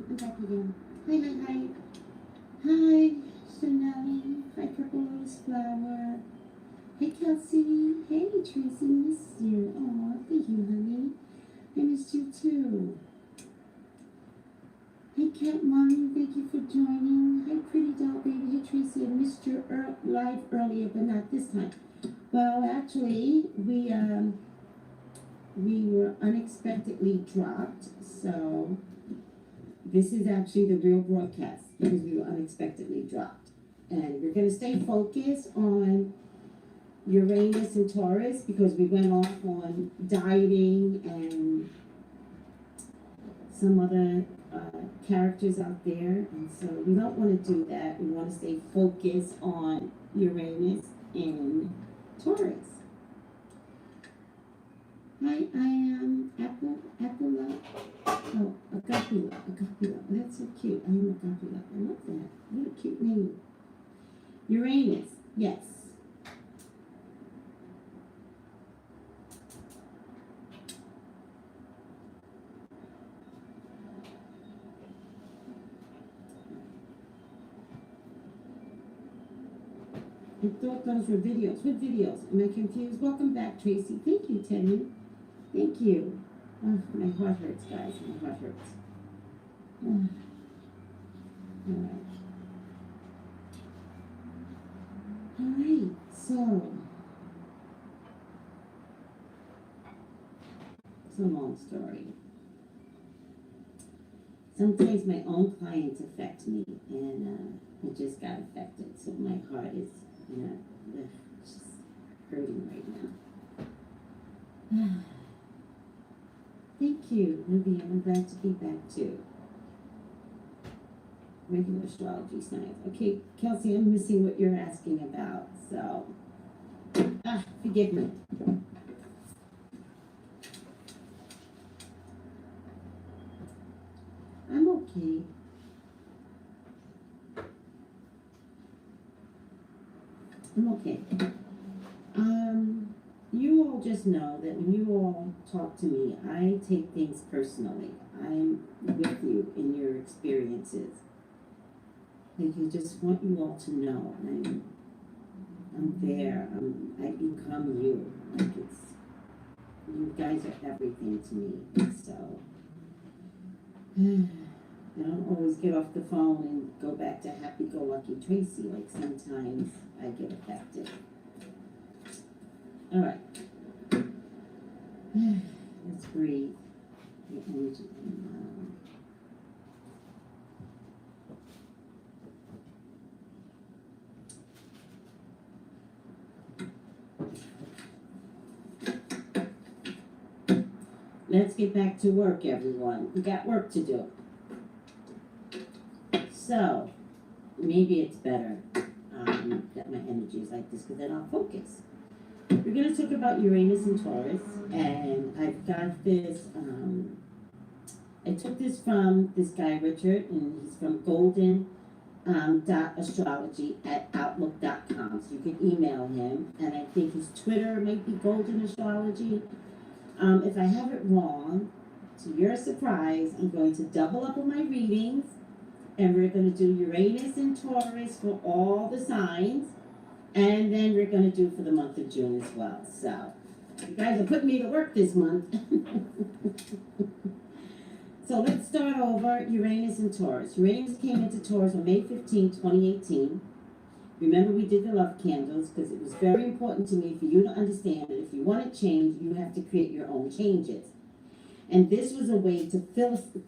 I'm back again. Hi. Hi, Chanel. Hi, Purple Lotus Flower. Hey, Kelsey. Hey, Tracy. Missed you. Oh, thank you, honey. I missed you too. Hey, Cat Mommy. Thank you for joining. Hi, Pretty Doll Baby. Hey, Tracy. I missed your live earlier, but not this time. Well, actually, we were unexpectedly dropped, so this is actually the real broadcast because we were unexpectedly dropped. And we're going to stay focused on Uranus and Taurus because we went off on dieting and some other characters out there. And so we don't want to do that. We want to stay focused on Uranus and Taurus. Hi, I am Apple. Oh, Agapula. That's so cute. I am Agapula. I love that. What a cute name. Uranus. Yes. I thought those were videos. What videos? Am I confused? Welcome back, Tracy. Thank you, Tenny. Thank you. Oh, my heart hurts, guys. My heart hurts. Oh. All right. All right. So, it's a long story. Sometimes my own clients affect me, and I just got affected. So my heart is, just hurting right now. Thank you, Nubian. I'm glad to be back too. Regular astrology science. Okay, Kelsey, I'm missing what you're asking about. So, forgive me. I'm okay. I'm okay. You all just know that when you all talk to me, I take things personally. I'm with you in your experiences. Like, I just want you all to know I'm there. I become you. Like, you guys are everything to me. So I don't always get off the phone and go back to happy-go-lucky Tracy. Like, sometimes I get affected. All right. Let's breathe. The energy. Let's get back to work, everyone. We got work to do. So, maybe it's better that my energy is like this because then I'll focus. We're going to talk about Uranus and Taurus, and I've got this, I took this from this guy, Richard, and he's from golden .astrology at outlook.com, so you can email him, and I think his Twitter might be Golden Astrology. If I have it wrong, to your surprise, I'm going to double up on my readings, and we're going to do Uranus and Taurus for all the signs. And then we're going to do for the month of June as well. So, you guys are putting me to work this month. So, let's start over Uranus and Taurus. Uranus came into Taurus on May 15, 2018. Remember, we did the love candles because it was very important to me for you to understand that if you want to change, you have to create your own changes. And this was a way to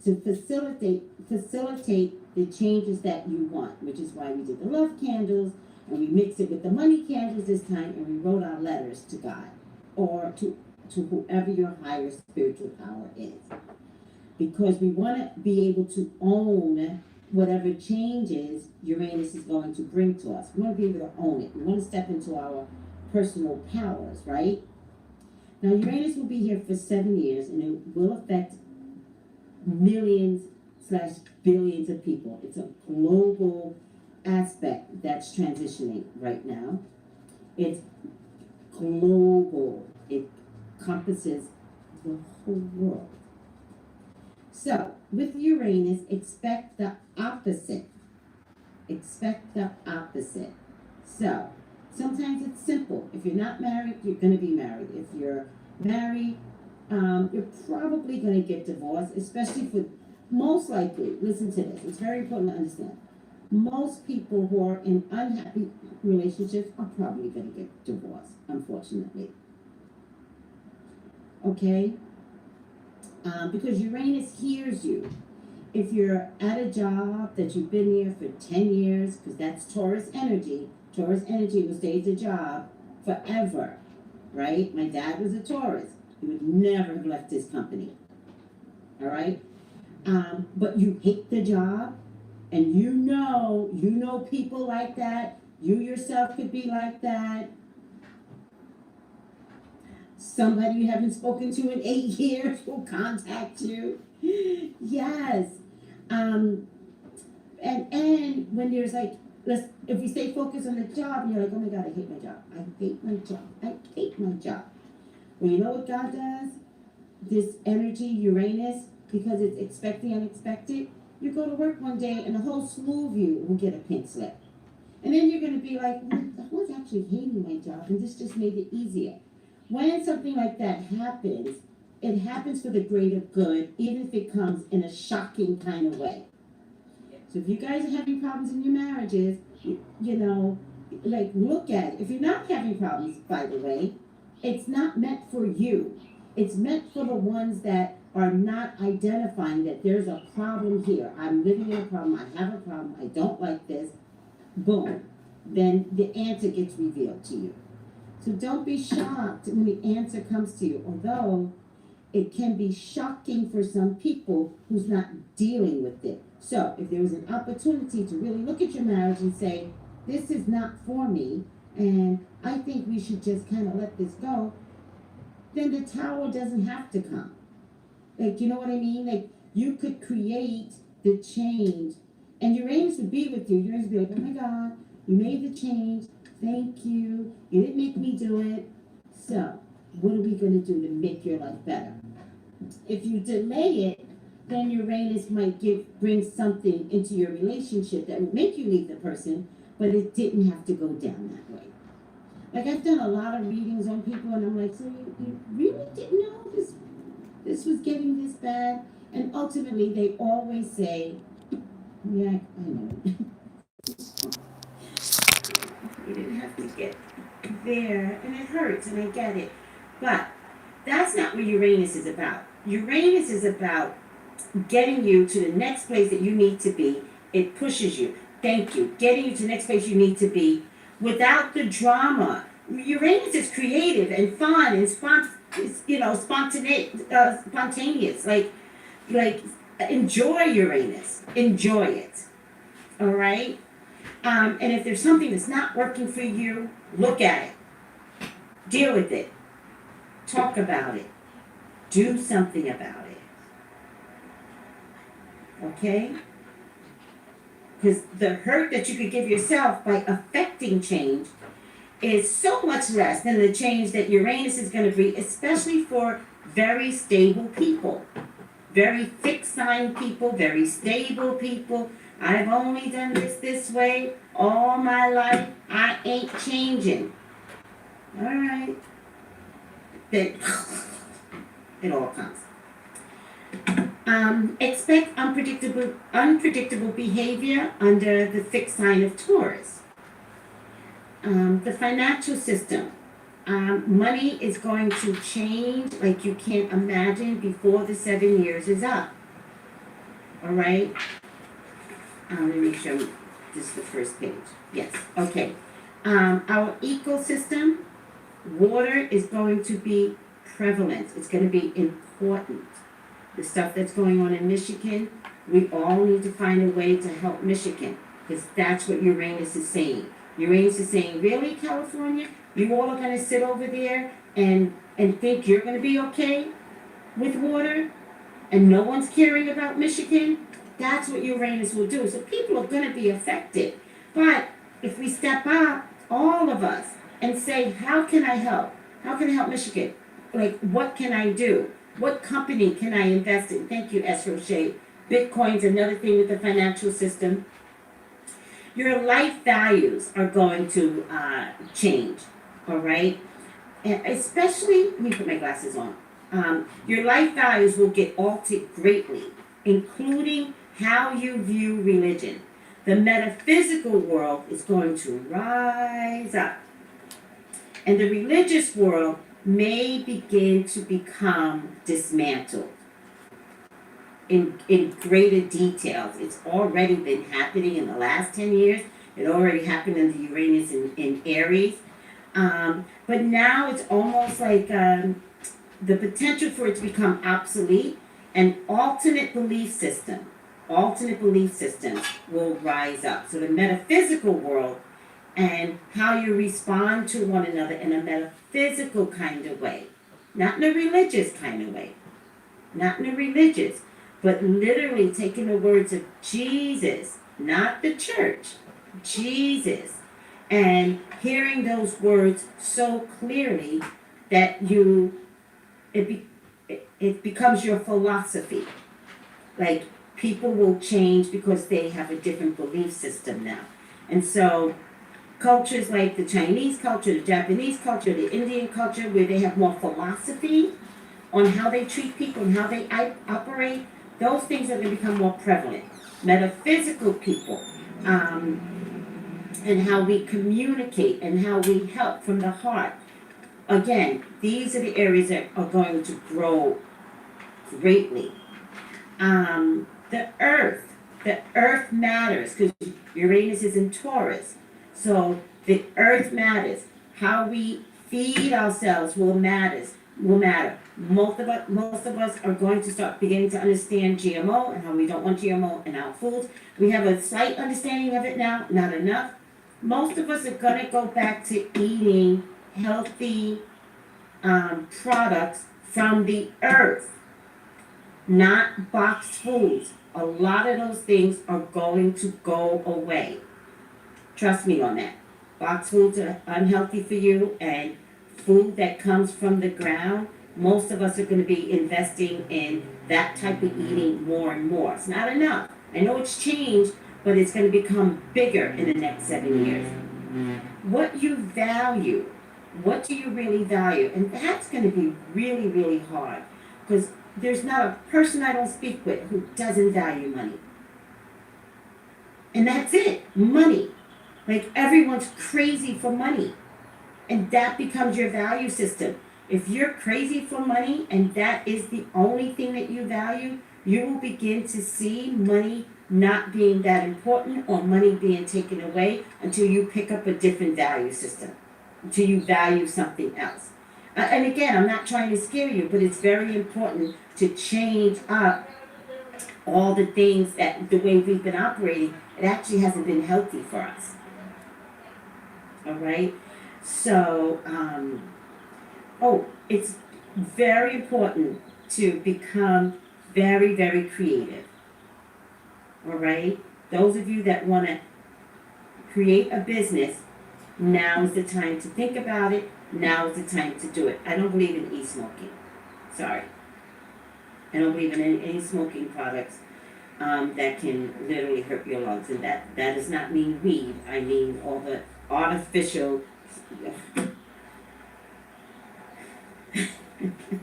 facilitate the changes that you want, which is why we did the love candles. And we mixed it with the money candles this time, and we wrote our letters to God or to whoever your higher spiritual power is. Because we want to be able to own whatever changes Uranus is going to bring to us. We want to be able to own it. We want to step into our personal powers, right? Now, Uranus will be here for 7 years, and it will affect millions/billions of people. It's a global aspect that's transitioning right now. It's global. It encompasses the whole world. So, with Uranus, expect the opposite. Expect the opposite. So, sometimes it's simple. If you're not married, you're going to be married. If you're married, you're probably going to get divorced, especially for, most likely, listen to this, it's very important to understand. Most people who are in unhappy relationships are probably going to get divorced, unfortunately. Okay? Because Uranus hears you. If you're at a job that you've been there for 10 years, because that's Taurus energy will stay at the job forever, right? My dad was a Taurus. He would never have left his company, all right? But you hate the job, and you know people like that. You yourself could be like that. Somebody you haven't spoken to in 8 years will contact you. Yes. And when there's like, if you stay focused on the job, and you're like, oh my God, I hate my job. I hate my job. I hate my job. Well, you know what God does? This energy, Uranus, because it's expect the unexpected, you go to work one day and a whole slew of you will get a pink slip. And then you're going to be like, well, I was actually hating my job, and this just made it easier. When something like that happens, it happens for the greater good, even if it comes in a shocking kind of way. So if you guys are having problems in your marriages, you know, like look at it. If you're not having problems, by the way, it's not meant for you. It's meant for the ones that are not identifying that there's a problem here. I'm living in a problem. I have a problem. I don't like this. Boom. Then the answer gets revealed to you. So don't be shocked when the answer comes to you, although it can be shocking for some people who's not dealing with it. So if there was an opportunity to really look at your marriage and say, this is not for me, and I think we should just kind of let this go, then the tower doesn't have to come. Like, you know what I mean? Like, you could create the change, and Uranus would be with you. Uranus would be like, oh my God, you made the change. Thank you. You didn't make me do it. So, what are we going to do to make your life better? If you delay it, then Uranus might bring something into your relationship that would make you leave the person, but it didn't have to go down that way. Like, I've done a lot of readings on people, and I'm like, so you really didn't know this was getting this bad? And ultimately, they always say, yeah, I know. You didn't have to get there, and it hurts, and I get it. But that's not what Uranus is about. Uranus is about getting you to the next place that you need to be. It pushes you. Thank you. Getting you to the next place you need to be without the drama. Uranus is creative and fun and spontaneous. Like enjoy Uranus. Enjoy it. All right? And if there's something that's not working for you, look at it. Deal with it. Talk about it. Do something about it. Okay? Because the hurt that you could give yourself by affecting change is so much less than the change that Uranus is going to bring, especially for very stable people. Very fixed sign people, very stable people. I've only done this way all my life. I ain't changing. All right. Then it all comes. Expect unpredictable behavior under the fixed sign of Taurus. The financial system. Money is going to change like you can't imagine before the 7 years is up. All right? Let me make sure this is the first page. Yes. Okay. Our ecosystem, water is going to be prevalent. It's going to be important. The stuff that's going on in Michigan, we all need to find a way to help Michigan, because that's what Uranus is saying. Uranus is saying, really, California? You all are going to sit over there and think you're going to be okay with water, and no one's caring about Michigan? That's what Uranus will do. So people are going to be affected. But if we step up, all of us, and say, how can I help? How can I help Michigan? Like, what can I do? What company can I invest in? Thank you, S. Roche. Bitcoin's another thing with the financial system. Your life values are going to change, all right? And especially, let me put my glasses on. Your life values will get altered greatly, including how you view religion. The metaphysical world is going to rise up, and the religious world may begin to become dismantled in greater details. It's already been happening in the last 10 years. It already happened in the Uranus in Aries. But now it's almost like the potential for it to become obsolete, and alternate belief systems will rise up. So the metaphysical world and how you respond to one another in a metaphysical kind of way, not in a religious kind of way, not in a religious, but literally taking the words of Jesus, not the church, Jesus, and hearing those words so clearly that it becomes your philosophy. Like, people will change because they have a different belief system now. And so cultures like the Chinese culture, the Japanese culture, the Indian culture, where they have more philosophy on how they treat people and how they operate, those things are going to become more prevalent. Metaphysical people, and how we communicate and how we help from the heart. Again, these are the areas that are going to grow greatly. The earth matters because Uranus is in Taurus. So the earth matters. How we feed ourselves will matter. Most of us are going to start beginning to understand GMO and how we don't want GMO in our foods. We have a slight understanding of it now, not enough. Most of us are going to go back to eating healthy products from the earth, not boxed foods. A lot of those things are going to go away. Trust me on that. Boxed foods are unhealthy for you, and food that comes from the ground, most of us are going to be investing in that type of eating more and more. It's not enough. I know it's changed, but it's going to become bigger in the next 7 years. What you value, what do you really value? And that's going to be really, really hard, because there's not a person I don't speak with who doesn't value money. And that's it, money. Like, everyone's crazy for money. And that becomes your value system. If you're crazy for money and that is the only thing that you value, you will begin to see money not being that important or money being taken away until you pick up a different value system, until you value something else. And again, I'm not trying to scare you, but it's very important to change up all the things that the way we've been operating. It actually hasn't been healthy for us. All right? So, it's very important to become very, very creative. All right? Those of you that want to create a business, now is the time to think about it. Now is the time to do it. I don't believe in e-smoking. Sorry. I don't believe in any smoking products that can literally hurt your lungs. And that does not mean weed. I mean all the artificial...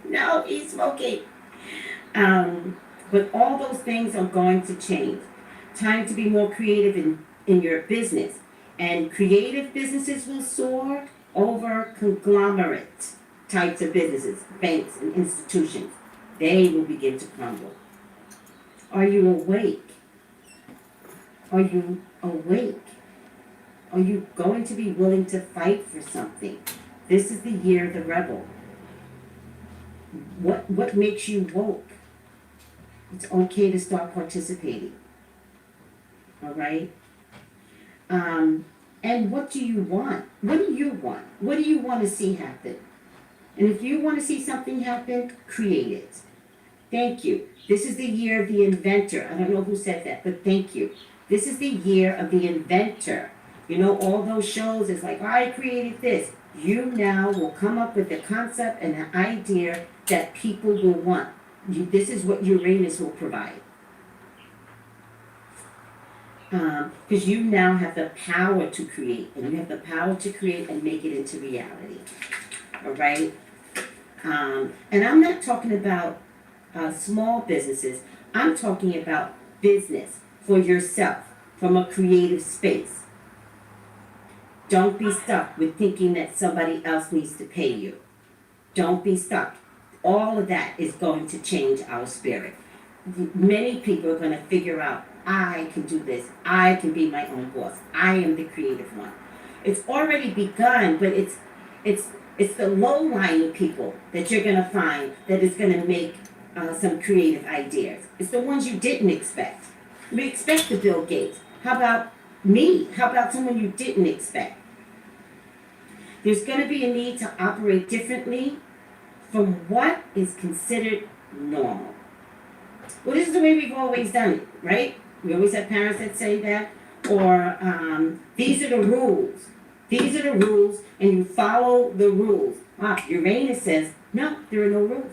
No, e-smoking. But all those things are going to change. Time to be more creative in your business. And creative businesses will soar over conglomerate types of businesses, banks and institutions. They will begin to crumble. Are you awake? Are you awake? Are you going to be willing to fight for something? This is the year of the rebel. What makes you woke? It's okay to start participating. All right? And what do you want? What do you want? What do you want to see happen? And if you want to see something happen, create it. Thank you. This is the year of the inventor. I don't know who said that, but thank you. This is the year of the inventor. You know, all those shows, it's like, I created this. You now will come up with the concept and the idea that people will want. This is what Uranus will provide. Because you now have the power to create, and you have the power to create and make it into reality. All right? And I'm not talking about small businesses. I'm talking about business for yourself from a creative space. Don't be stuck with thinking that somebody else needs to pay you. Don't be stuck. All of that is going to change our spirit. Many people are going to figure out, I can do this. I can be my own boss. I am the creative one. It's already begun, but it's the low-lying people that you're going to find that is going to make some creative ideas. It's the ones you didn't expect. We expect the Bill Gates. How about me? How about someone you didn't expect? There's going to be a need to operate differently from what is considered normal. Well, this is the way we've always done it, right? We always have parents that say that. Or, these are the rules. These are the rules, and you follow the rules. Uranus says, no, there are no rules.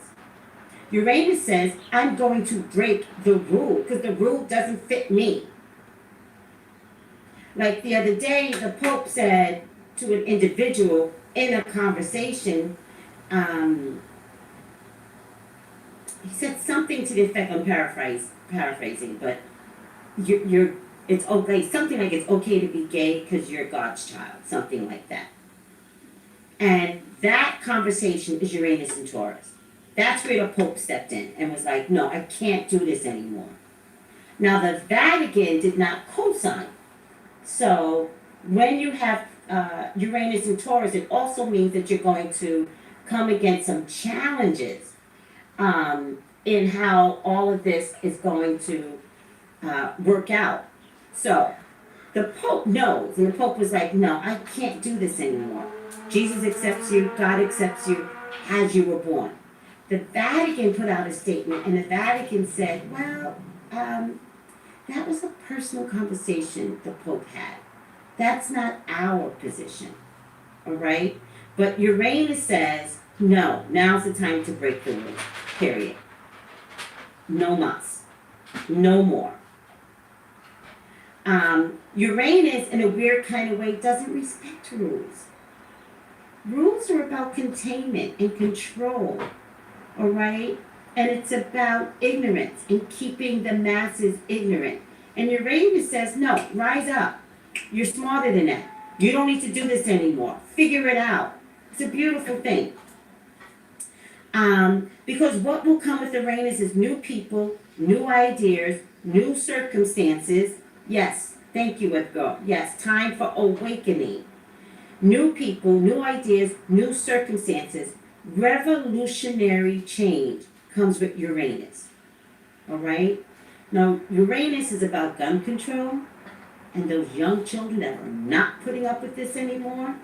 Uranus says, I'm going to break the rule because the rule doesn't fit me. Like the other day, the Pope said to an individual in a conversation, he said something to the effect, I'm paraphrasing, but it's okay, something like it's okay to be gay because you're God's child, something like that. And that conversation is Uranus and Taurus. That's where the Pope stepped in and was like, no, I can't do this anymore. Now, the Vatican did not co-sign. So when you have Uranus and Taurus, it also means that you're going to come against some challenges in how all of this is going to work out. So the Pope knows, and the Pope was like, no, I can't do this anymore. Jesus accepts you, God accepts you as you were born. The Vatican put out a statement, and the Vatican said, well, that was a personal conversation the Pope had. That's not our position, all right? But Uranus says, no, now's the time to break the rules, period. No mas. No more. Uranus, in a weird kind of way, doesn't respect rules. Rules are about containment and control, all right? And it's about ignorance and keeping the masses ignorant. And Uranus says, no, rise up. You're smarter than that. You don't need to do this anymore. Figure it out. It's a beautiful thing. Because what will come with Uranus is new people, new ideas, new circumstances. Yes, thank you, Edgar. Yes, time for awakening. New people, new ideas, new circumstances. Revolutionary change comes with Uranus. All right? Now, Uranus is about gun control, and those young children that are not putting up with this anymore.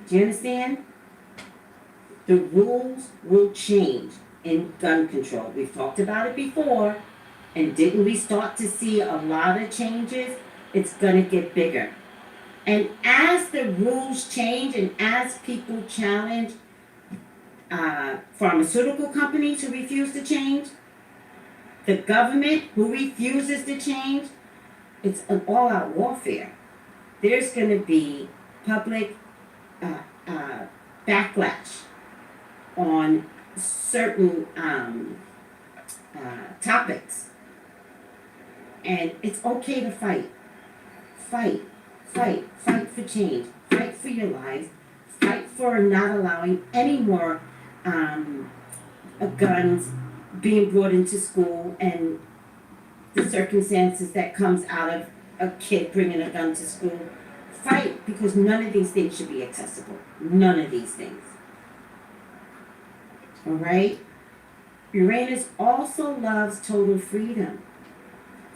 Do you understand? The rules will change in gun control. We've talked about it before, and didn't we start to see a lot of changes? It's going to get bigger. And as the rules change and as people challenge pharmaceutical companies who refuse to change, the government who refuses to change, it's an all-out warfare. There's going to be public backlash on certain topics. And it's okay to fight. Fight for change. Fight for your lives. Fight for not allowing any more guns being brought into school and the circumstances that comes out of a kid bringing a gun to school. Fight, because none of these things should be accessible. None of these things. All right? Uranus also loves total freedom.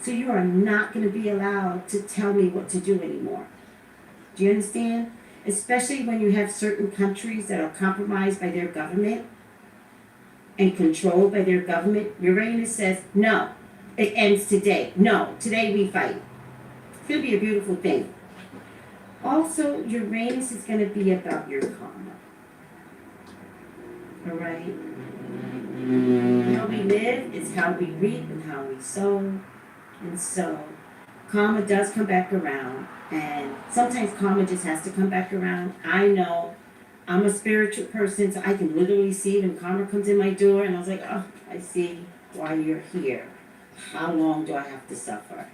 So you are not going to be allowed to tell me what to do anymore. Do you understand? Especially when you have certain countries that are compromised by their government and controlled by their government. Uranus says, no, it ends today. No, today we fight. It's going to be a beautiful thing. Also, Uranus is going to be about your karma. All right? How we live is how we reap and how we sow. And so karma does come back around. And sometimes karma just has to come back around. I know I'm a spiritual person, so I can literally see when karma comes in my door, and I was like, oh, I see why you're here. How long do I have to suffer?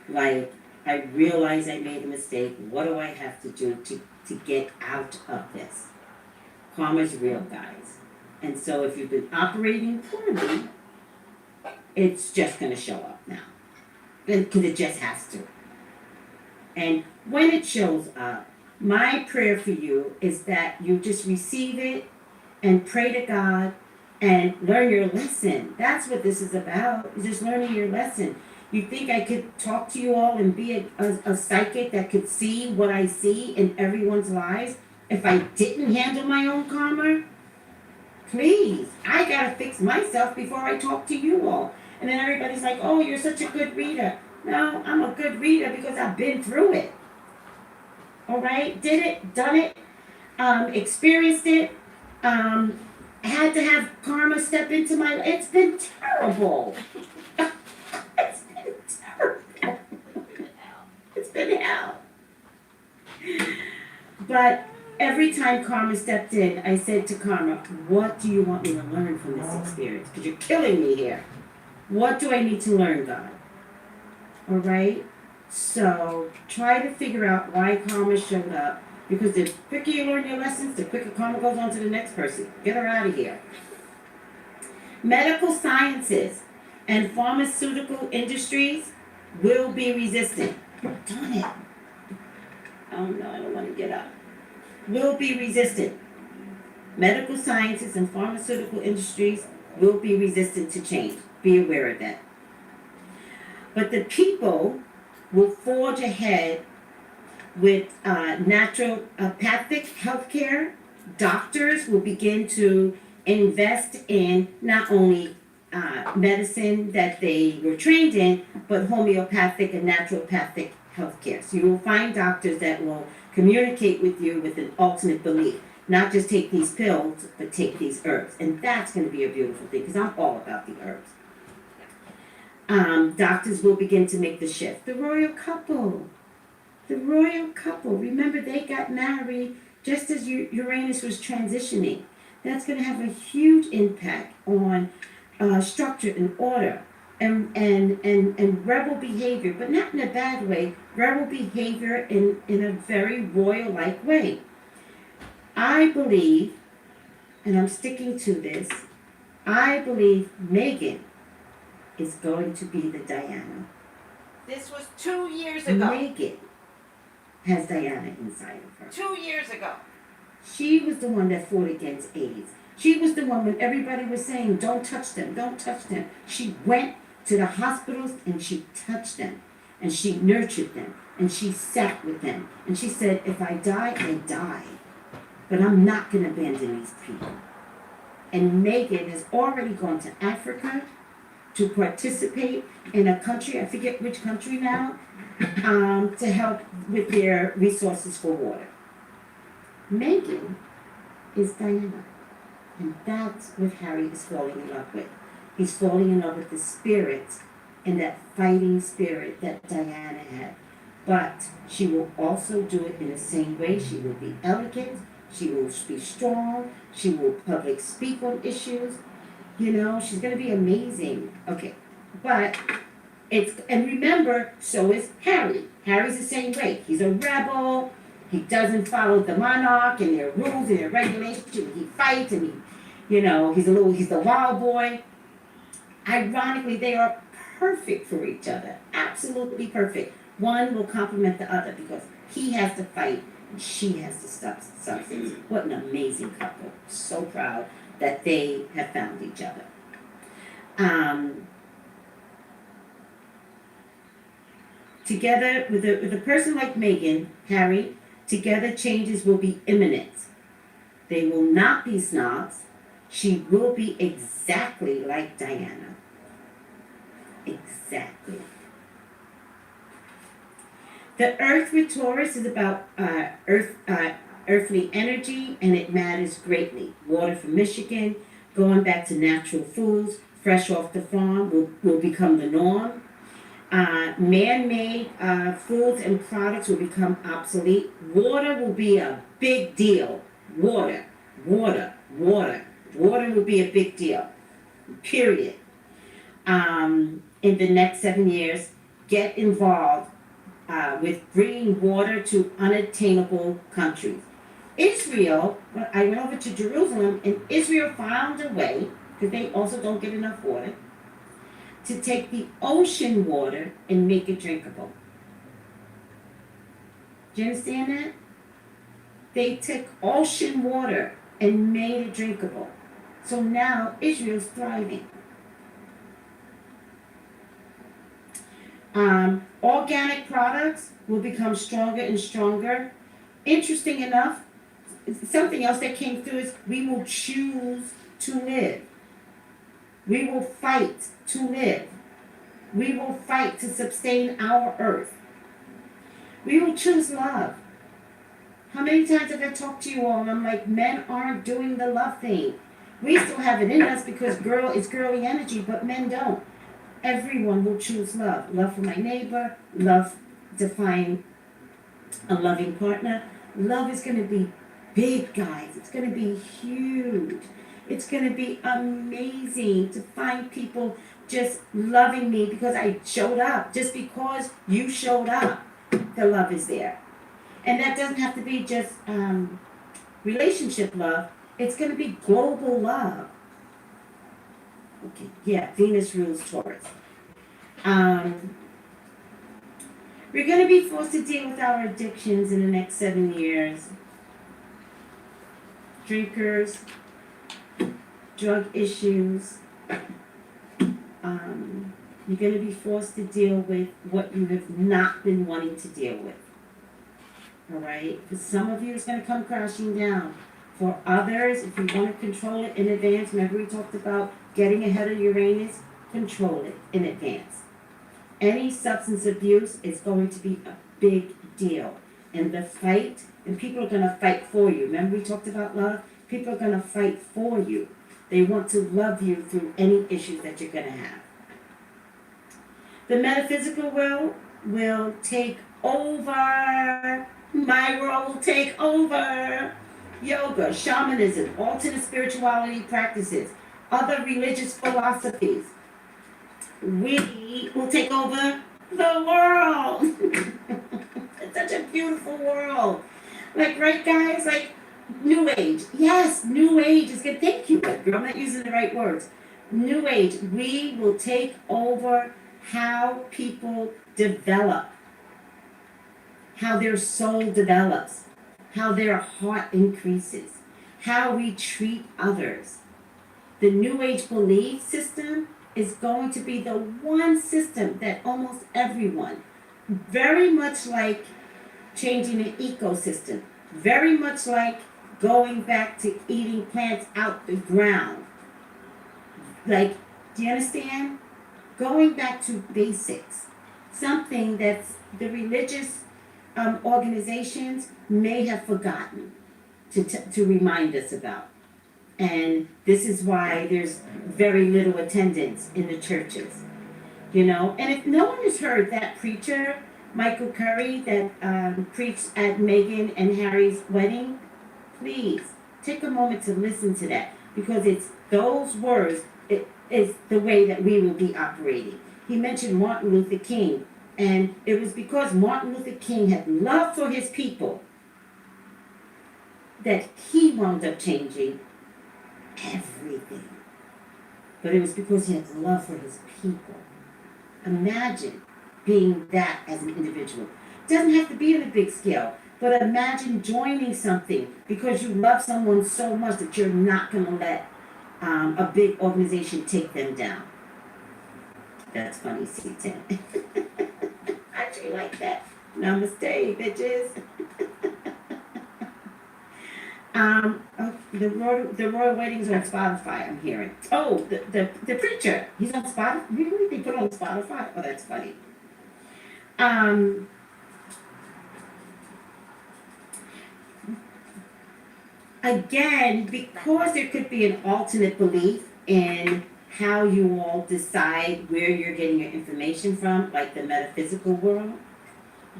Like, I realize I made a mistake. What do I have to do to get out of this? Karma's real, guys. And so if you've been operating poorly, it's just going to show up now. Because it just has to. And when it shows up, my prayer for you is that you just receive it and pray to God and learn your lesson. That's what this is about, just learning your lesson. You think I could talk to you all and be a psychic that could see what I see in everyone's lives if I didn't handle my own karma? Please, I gotta fix myself before I talk to you all. And then everybody's like, oh, you're such a good reader. No, I'm a good reader because I've been through it. All right, did it, done it, experienced it, had to have karma step into my life. It's been terrible. It's been terrible. It's been hell. But every time karma stepped in, I said to karma, what do you want me to learn from this experience? Because you're killing me here. What do I need to learn, God? All right? So try to figure out why karma showed up. Because the quicker you learn your lessons, the quicker karma goes on to the next person. Get her out of here. Medical sciences and pharmaceutical industries will be resistant. Darn it. Oh no, I don't want to get up. Will be resistant. Medical sciences and pharmaceutical industries will be resistant to change. Be aware of that. But the people will forge ahead with naturopathic healthcare. Doctors will begin to invest in not only medicine that they were trained in, but homeopathic and naturopathic healthcare. So you will find doctors that will communicate with you with an ultimate belief. Not just take these pills, but take these herbs. And that's going to be a beautiful thing, because I'm all about the herbs. Doctors will begin to make the shift. The royal couple. Remember, they got married just as Uranus was transitioning. That's going to have a huge impact on structure and order and rebel behavior, but not in a bad way. Rebel behavior in a very royal-like way. I believe, and I'm sticking to this, I believe Meghan is going to be the Diana. This was 2 years ago. Meghan has Diana inside of her. 2 years ago. She was the one that fought against AIDS. She was the one when everybody was saying, don't touch them, don't touch them. She went to the hospitals and she touched them. And she nurtured them. And she sat with them. And she said, if I die, I die. But I'm not going to abandon these people. And Meghan has already gone to Africa to participate in a country, I forget which country now, to help with their resources for water. Meghan is Diana. And that's what Harry is falling in love with. He's falling in love with the spirit and that fighting spirit that Diana had. But she will also do it in the same way. She will be elegant. She will be strong. She will public speak on issues. You know, she's going to be amazing. Okay. But and remember, so is Harry. Harry's the same way. He's a rebel. He doesn't follow the monarch and their rules and their regulations. He fights and he's the wild boy. Ironically, they are perfect for each other. Absolutely perfect. One will complement the other because he has to fight and she has to stop substance. What an amazing couple. So proud that they have found each other. Together with a person like Meghan, Harry, together changes will be imminent. They will not be snobs. She will be exactly like Diana. Exactly. The Earth with Taurus is about earthly energy, and it matters greatly. Water from Michigan, Going back to natural foods, fresh off the farm, will become the norm. Man-made foods and products will become obsolete. Water will be a big deal. Water, water, water. Water will be a big deal. Period. In the next 7 years, get involved with bringing water to unattainable countries. Israel, I went over to Jerusalem, and Israel found a way, because they also don't get enough water, to take the ocean water and make it drinkable. Do you understand that? They took ocean water and made it drinkable. So now Israel's thriving. Organic products will become stronger and stronger. Interesting enough, something else that came through is we will choose to live. We will fight to live. We will fight to sustain our earth. We will choose love. How many times have I talked to you all and I'm like, men aren't doing the love thing. We still have it in us because it's girly energy, but men don't. Everyone will choose love. Love for my neighbor, love to find a loving partner. Love is going to be big, guys. It's going to be huge. It's going to be amazing to find people just loving me because I showed up. Just because you showed up, the love is there. And that doesn't have to be just relationship love. It's going to be global love. Okay, yeah, Venus rules Taurus. We're going to be forced to deal with our addictions in the next 7 years. Drinkers, drug issues. You're going to be forced to deal with what you have not been wanting to deal with. All right? For some of you, it's going to come crashing down. For others, if you want to control it in advance, remember we talked about getting ahead of Uranus, control it in advance. Any substance abuse is going to be a big deal. And the fight, and people are going to fight for you. Remember we talked about love? People are going to fight for you. They want to love you through any issues that you're going to have. The metaphysical world will take over. My world will take over. Yoga, shamanism, alternate spirituality practices, other religious philosophies. We will take over the world. It's such a beautiful world. Like, right, guys? Like, New Age. Yes, New Age is good. Thank you, girl. I'm not using the right words. New Age. We will take over how people develop, how their soul develops, how their heart increases, how we treat others. The New Age belief system is going to be the one system that almost everyone, very much like changing an ecosystem, very much like going back to eating plants out the ground. Like, do you understand? Going back to basics. Something that's the religious organizations may have forgotten to remind us about. And this is why there's very little attendance in the churches. You know, and if no one has heard that preacher, Michael Curry, that preached at Meghan and Harry's wedding, please take a moment to listen to that, because it's those words, it is the way that we will be operating. He mentioned Martin Luther King, and it was because Martin Luther King had love for his people that he wound up changing everything. But it was because he had love for his people. Imagine being that as an individual. It doesn't have to be on a big scale, but imagine joining something because you love someone so much that you're not going to let a big organization take them down. That's funny, C10. I actually like that. Namaste, bitches. The royal weddings are on Spotify, I'm hearing. Oh, the preacher, he's on Spotify. Really? They put it on Spotify? Oh, that's funny. again, because there could be an alternate belief in how you all decide where you're getting your information from, like the metaphysical world,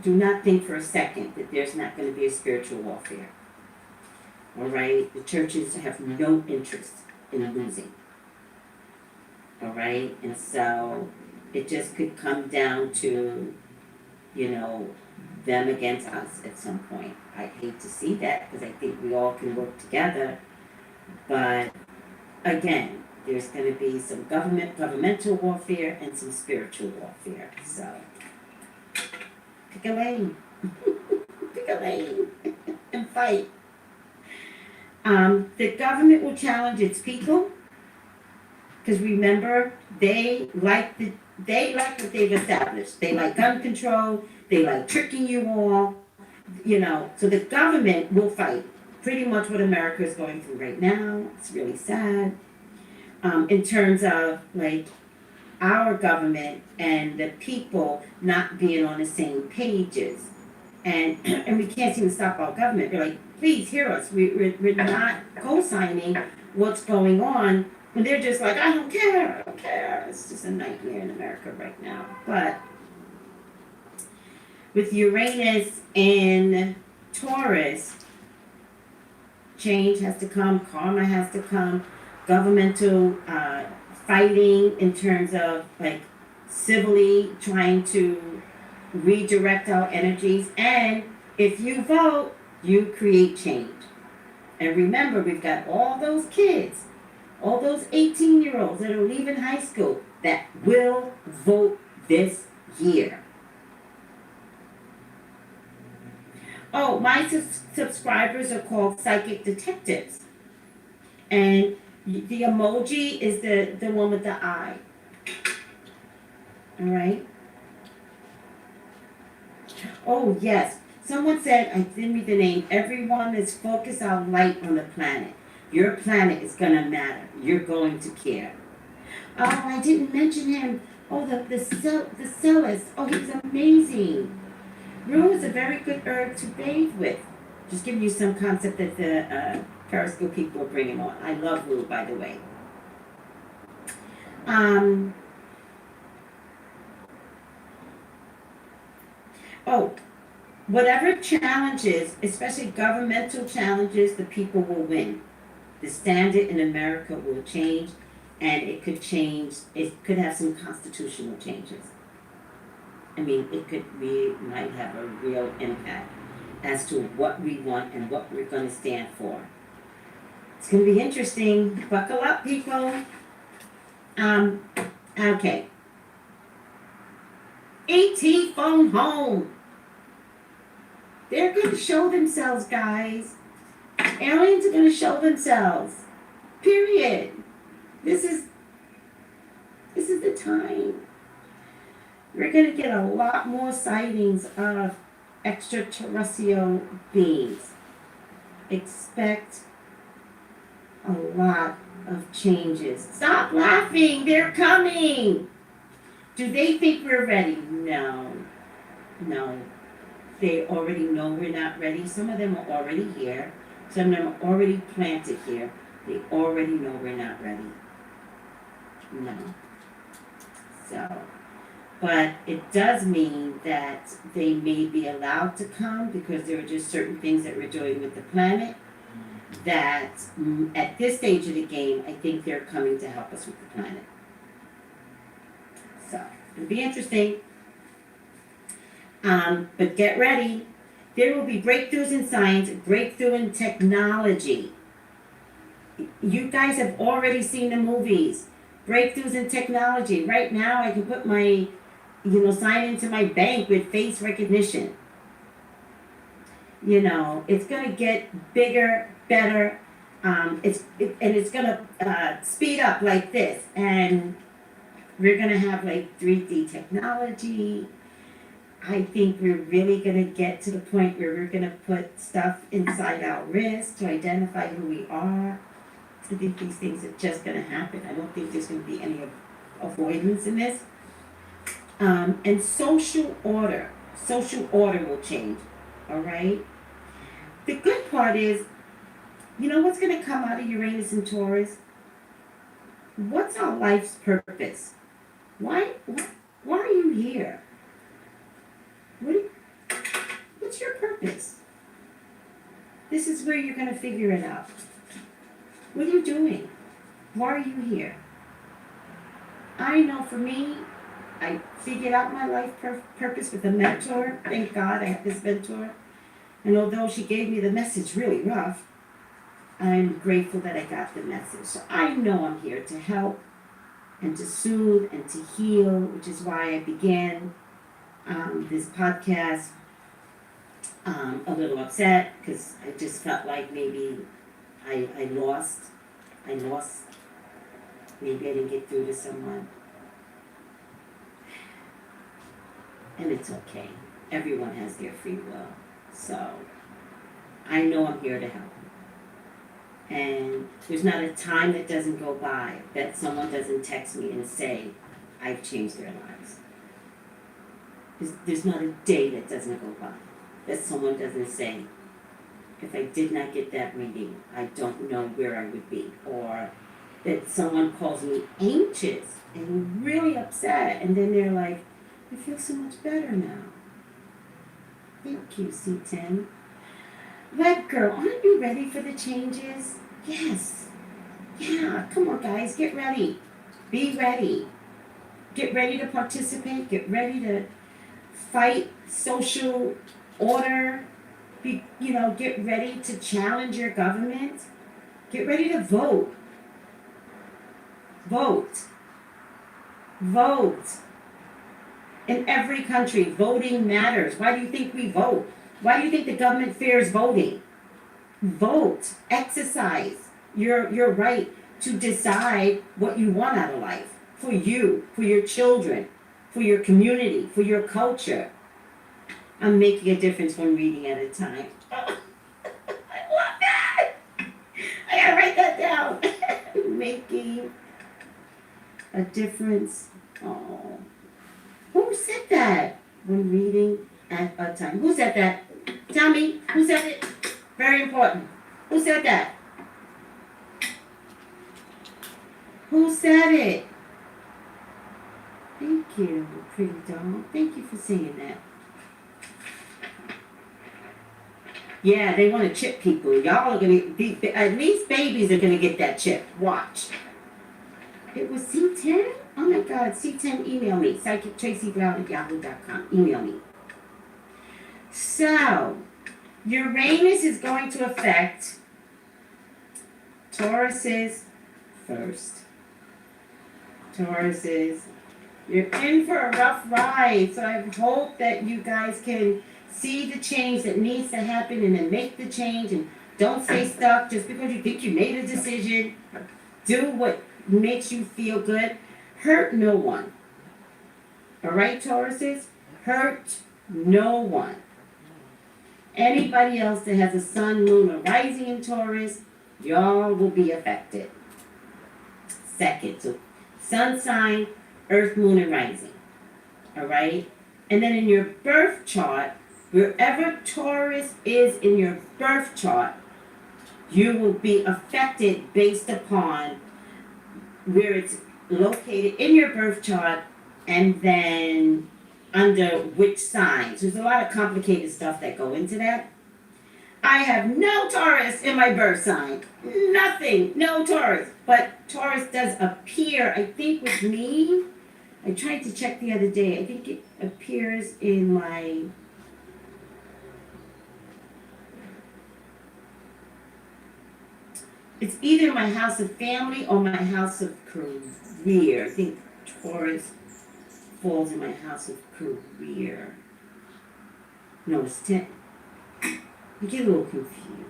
do not think for a second that there's not going to be a spiritual warfare. All right? The churches have no interest in losing. All right? And so it just could come down to, you know, them against us at some point. I hate to see that because I think we all can work together. But again, there's going to be some governmental warfare and some spiritual warfare. So pick a lane. Pick a lane and fight. The government will challenge its people because remember, they like what they've established. They like gun control. They like tricking you all. You know, so the government will fight. Pretty much what America is going through right now. It's really sad. In terms of like our government and the people not being on the same pages. And we can't seem to stop our government. We're like, please hear us. We're not co-signing what's going on. And they're just like, I don't care. It's just a nightmare in America right now. But with Uranus and Taurus, change has to come, karma has to come, governmental fighting in terms of like civilly trying to redirect our energies. And if you vote, you create change. And remember, we've got all those kids, all those 18-year-olds that are leaving high school that will vote this year. Oh, my subscribers are called psychic detectives. And the emoji is the one with the eye. All right. Oh, yes. Someone said, I didn't read the name, everyone is focused our light on the planet. Your planet is going to matter. You're going to care. Oh, I didn't mention him. Oh, the cellist. Oh, he's amazing. Rue is a very good herb to bathe with. Just giving you some concept that the Periscope people are bringing on. I love Rue, by the way. Oh, whatever challenges, especially governmental challenges, the people will win. The standard in America will change, and it could change. It could have some constitutional changes. I mean, we might have a real impact as to what we want and what we're going to stand for. It's going to be interesting. Buckle up, people. Okay. ET phone home. They're going to show themselves, guys. Aliens are going to show themselves. Period. This is the time. We're going to get a lot more sightings of extraterrestrial beings. Expect a lot of changes. Stop laughing. They're coming. Do they think we're ready? No. They already know we're not ready. Some of them are already here. Some of them are already planted here. They already know we're not ready. No. So, but it does mean that they may be allowed to come because there are just certain things that we're doing with the planet that at this stage of the game, I think they're coming to help us with the planet. So, it'll be interesting. But get ready. There will be breakthroughs in science, breakthrough in technology. You guys have already seen the movies. Breakthroughs in technology. Right now, I can put my, sign into my bank with face recognition. It's going to get bigger, better. It's going to speed up like this. And we're going to have like 3D technology. I think we're really going to get to the point where we're going to put stuff inside our wrist to identify who we are. I think these things are just going to happen. I don't think there's going to be any avoidance in this. And social order will change, all right? The good part is, You know what's going to come out of Uranus and Taurus? What's our life's purpose? Why are you here? What's your purpose? This is where you're going to figure it out. What are you doing? Why are you here? I know for me, I figured out my life purpose with a mentor. Thank God I have this mentor. And although she gave me the message really rough, I'm grateful that I got the message. So I know I'm here to help and to soothe and to heal, which is why I began this podcast a little upset because I just felt like maybe I lost. Maybe I didn't get through to someone. And it's okay. Everyone has their free will. So I know I'm here to help. And there's not a time that doesn't go by that someone doesn't text me and say, I've changed their lives. There's not a day that doesn't go by that someone doesn't say, if I did not get that reading, I don't know where I would be. Or that someone calls me anxious and really upset, and then they're like, I feel so much better now. Thank you, C10. Web girl, aren't you ready for the changes? Yes. Yeah, come on guys, get ready. Be ready. Get ready to participate. Get ready to fight social order. Get ready to challenge your government. Get ready to vote. Vote. Vote. In every country, voting matters. Why do you think we vote? Why do you think the government fears voting? Vote. Exercise your right to decide what you want out of life. For you, for your children, for your community, for your culture. I'm making a difference one reading at a time. I love that! I gotta write that down. Making a difference. Oh. Who said that? One reading at a time. Who said that? Tell me. Who said it? Very important. Who said that? Who said it? Thank you, pretty doll. Thank you for saying that. Yeah, they want to chip people. Y'all are going to be, at least babies are going to get that chip. Watch. It was C10? Oh my God, C10, email me. Psychic Tracey Brown at yahoo.com. Email me. So, Uranus is going to affect Taurus's first. Tauruses, you're in for a rough ride. So I hope that you guys can see the change that needs to happen and then make the change, and don't stay stuck just because you think you made a decision. Do what makes you feel good. Hurt no one. All right, Tauruses? Hurt no one. Anybody else that has a sun, moon, or rising in Taurus, y'all will be affected. Second, so sun sign, earth, moon, and rising. All right? And then in your birth chart, wherever Taurus is in your birth chart, you will be affected based upon where it's located in your birth chart and then under which signs. There's a lot of complicated stuff that go into that. I have no Taurus in my birth sign. Nothing. No Taurus. But Taurus does appear, I think with me, I tried to check the other day. I think it appears in my... It's either my house of family or my house of career. I think Taurus falls in my house of career. No, it's 10. I get a little confused.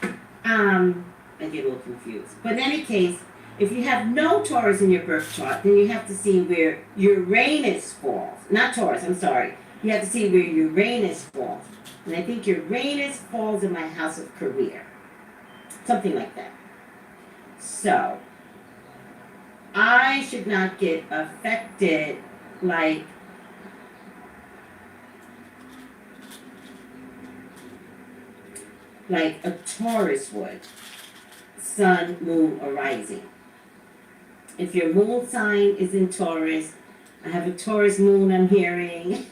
I get a little confused. But in any case, if you have no Taurus in your birth chart, then you have to see where Uranus falls. Not Taurus, I'm sorry. You have to see where Uranus falls. And I think Uranus falls in my house of career. Something like that. So, I should not get affected like like a Taurus would. Sun, moon, or rising. If your moon sign is in Taurus, I have a Taurus moon I'm hearing.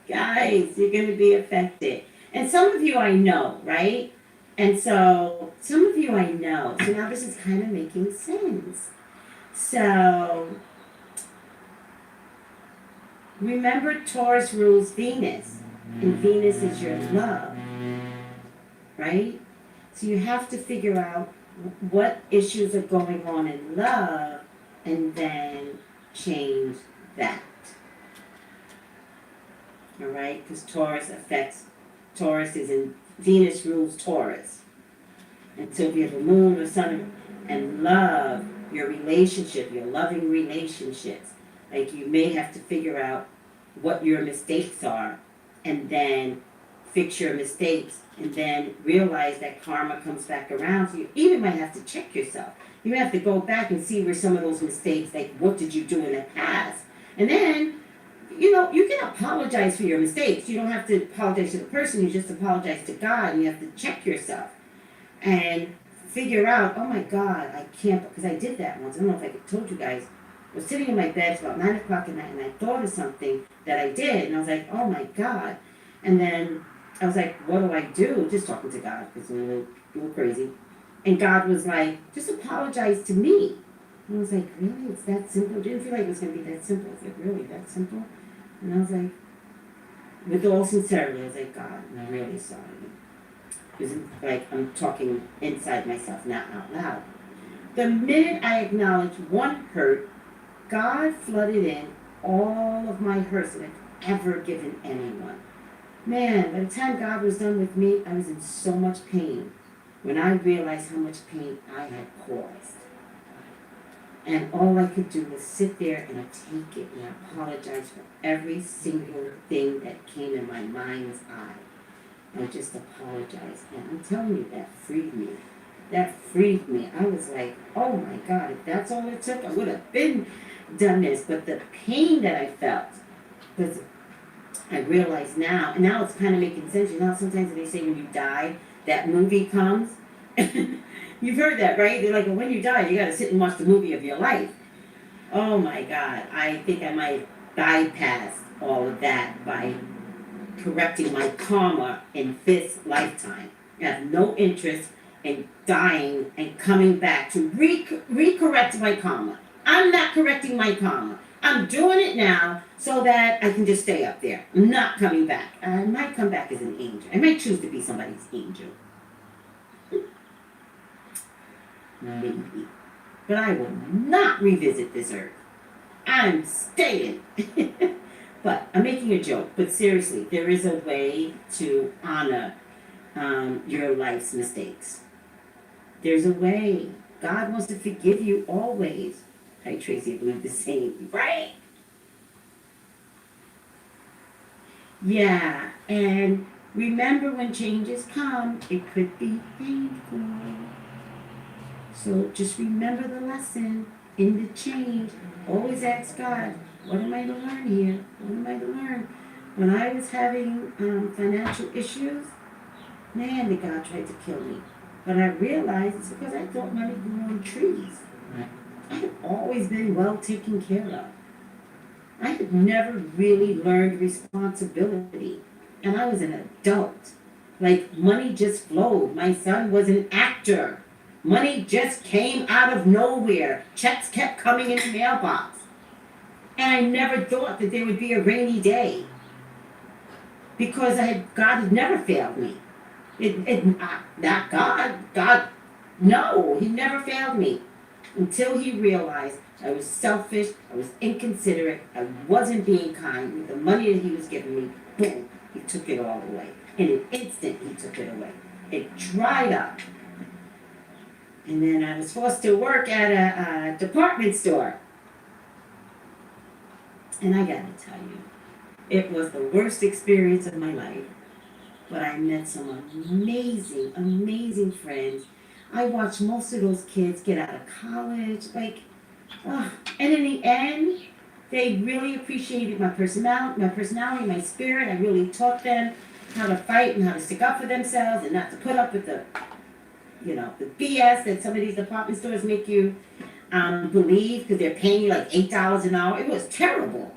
Guys, you're going to be affected. And some of you I know, right? And so, some of you I know. So now this is kind of making sense. So, remember Taurus rules Venus. And Venus is your love, right? So you have to figure out what issues are going on in love and then change that. All right? Because Taurus is in, Venus rules Taurus. And so if you have a moon or sun and love, your relationship, your loving relationships, like you may have to figure out what your mistakes are and then fix your mistakes and then realize that karma comes back around. So you even might have to check yourself. You have to go back and see where some of those mistakes, like what did you do in the past? And then, you know, you can apologize for your mistakes. You don't have to apologize to the person, you just apologize to God, and you have to check yourself and figure out, oh my God, I can't, because I did that once. I don't know if I told you guys. I was sitting in my bed, it's about 9 o'clock at night, and I thought of something that I did, and I was like, oh my God. And then I was like, what do I do? Just talking to God, because I'm a little crazy. And God was like, just apologize to me. And I was like, really? It's that simple? Didn't feel like it was going to be that simple. I was like, really, that simple? And I was like, with all sincerity, I was like, God, I'm really sorry. It's like I'm talking inside myself, not out loud. The minute I acknowledged one hurt, God flooded in all of my hurts that I've ever given anyone. Man, by the time God was done with me, I was in so much pain when I realized how much pain I had caused. And all I could do was sit there and take it and apologize for every single thing that came in my mind's eye. I just apologized. And I'm telling you, that freed me. That freed me. I was like, oh my God, if that's all it took, I would have been done this. But the pain that I felt was, I realize now, and now it's kind of making sense. You know, sometimes they say when you die, that movie comes. You've heard that, right? They're like, well, when you die, you got to sit and watch the movie of your life. Oh my God, I think I might bypass all of that by correcting my karma in this lifetime. I have no interest in dying and coming back to re-correct my karma. I'm not correcting my karma. I'm doing it now so that I can just stay up there. I'm not coming back. I might come back as an angel. I might choose to be somebody's angel. Maybe. But I will not revisit this earth. I'm staying. But I'm making a joke. But seriously, there is a way to honor your life's mistakes. There's a way. God wants to forgive you always. Hi, Tracy, I believe the same, right? Yeah, and remember when changes come, it could be painful. So just remember the lesson in the change. Always ask God, what am I to learn here? What am I to learn? When I was having financial issues, man, the God tried to kill me. But I realized it's because I thought money grew on trees. I had always been well taken care of. I had never really learned responsibility. And I was an adult. Like, money just flowed. My son was an actor. Money just came out of nowhere. Checks kept coming in the mailbox. And I never thought that there would be a rainy day. Because God had never failed me. Not God. God, no, he never failed me. Until he realized I was selfish, I was inconsiderate, I wasn't being kind. With the money that he was giving me, boom, he took it all away. In an instant, he took it away. It dried up. And then I was forced to work at a department store. And I gotta tell you, it was the worst experience of my life. But I met some amazing, amazing friends. I watched most of those kids get out of college. And in the end, they really appreciated my personality, my spirit. I really taught them how to fight and how to stick up for themselves and not to put up with the BS that some of these department stores make you believe because they're paying you like $8 an hour. It was terrible.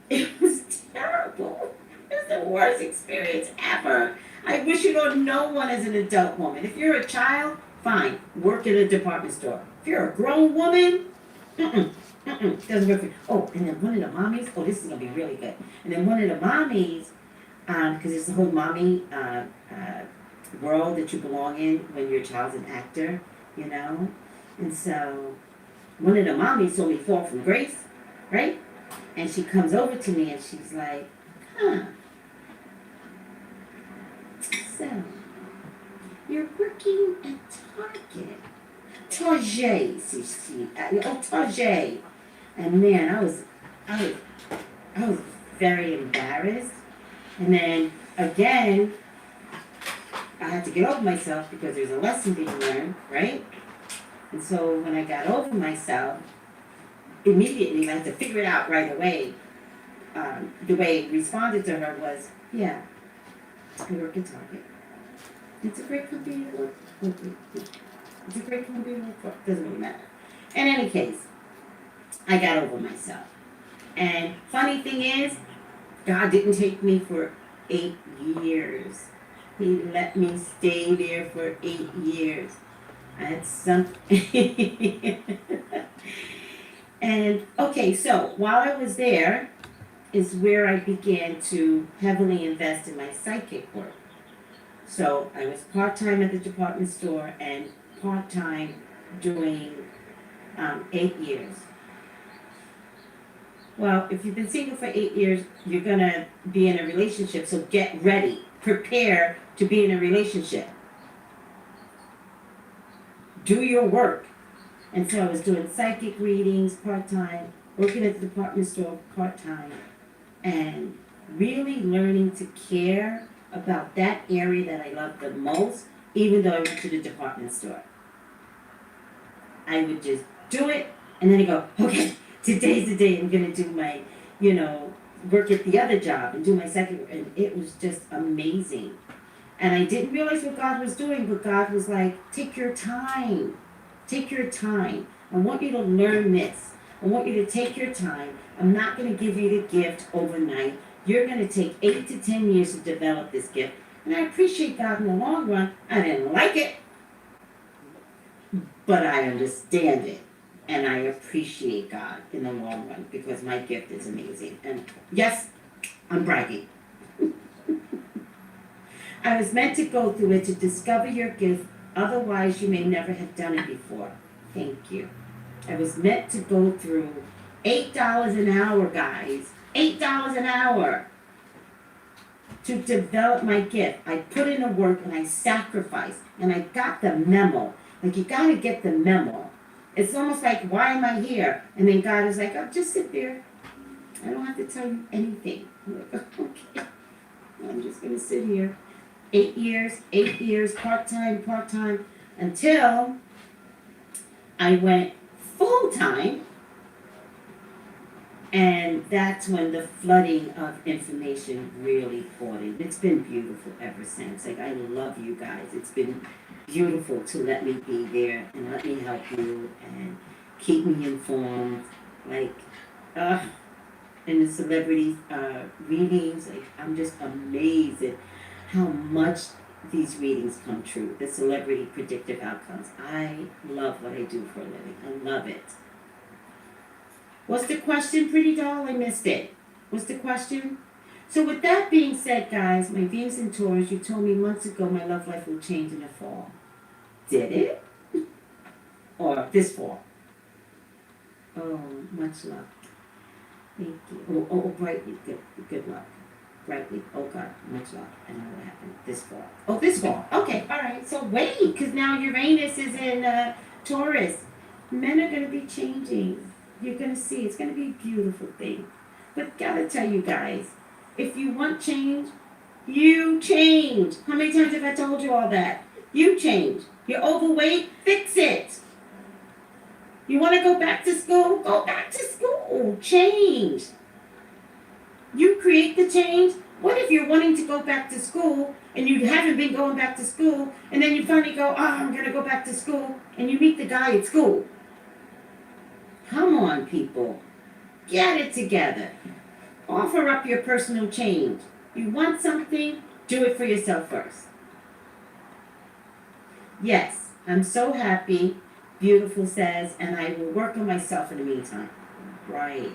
It was terrible. It was the worst experience ever. I wish you don't know one as an adult woman. If you're a child, fine, work in a department store. If you're a grown woman, doesn't work for you. Oh, and then one of the mommies, this is gonna be really good. And then one of the mommies, because it's the whole mommy world that you belong in when your child's an actor, And so one of the mommies told me fall from grace, right? And she comes over to me and she's like, so you're working at Target. Target. And man, I was very embarrassed. And then again, I had to get over myself because there's a lesson being learned, right? And so when I got over myself, immediately I had to figure it out right away. The way I responded to her was, yeah, I work at Target. It's a great company to work for. It's a great company to work for. Doesn't really matter. In any case, I got over myself. And funny thing is, God didn't take me for 8 years. He let me stay there for 8 years. I had something. And okay, so while I was there is where I began to heavily invest in my psychic work. So I was part-time at the department store and part-time doing 8 years. Well, if you've been single for 8 years, you're going to be in a relationship, so get ready. Prepare to be in a relationship. Do your work. And so I was doing psychic readings part-time, working at the department store part-time, and really learning to care about that area that I love the most, even though I went to the department store. I would just do it, and then I go, okay, today's the day I'm going to do my, work at the other job and do my second, and it was just amazing. And I didn't realize what God was doing, but God was like, take your time. Take your time. I want you to learn this. I want you to take your time. I'm not going to give you the gift overnight. You're going to take 8 to 10 years to develop this gift. And I appreciate God in the long run. I didn't like it, but I understand it. And I appreciate God in the long run because my gift is amazing. And yes, I'm bragging. I was meant to go through it to discover your gift. Otherwise, you may never have done it before. Thank you. I was meant to go through $8 an hour, guys. $8 an hour to develop my gift. I put in the work and I sacrificed. And I got the memo. Like, you got to get the memo. It's almost like, why am I here? And then God is like, oh, just sit there. I don't have to tell you anything. I'm like, okay. I'm just going to sit here. 8 years, part-time, until I went full-time. And that's when the flooding of information really poured in. It's been beautiful ever since. Like, I love you guys. It's been beautiful to let me be there and let me help you and keep me informed. Like, in the celebrity readings, like, I'm just amazed at how much these readings come true. The celebrity predictive outcomes. I love what I do for a living. I love it. What's the question, pretty doll? I missed it. What's the question? So with that being said, guys, my Venus in Taurus, you told me months ago my love life will change in the fall. Did it? Or this fall? Oh, much luck. Thank you. Oh, brightly. Good luck. Brightly. Oh, God, much luck. I know what happened. This fall. Oh, this fall. Okay, all right. So wait, because now Uranus is in Taurus. Men are going to be changing. You're going to see. It's going to be a beautiful thing. But gotta tell you guys, if you want change, you change. How many times have I told you all that? You change. You're overweight, fix it. You want to go back to school? Go back to school. Change. You create the change. What if you're wanting to go back to school and you haven't been going back to school, and then you finally go, oh, I'm going to go back to school, and you meet the guy at school? Come on, people. Get it together. Offer up your personal change. You want something, do it for yourself first. Yes, I'm so happy, Beautiful says, and I will work on myself in the meantime. Right.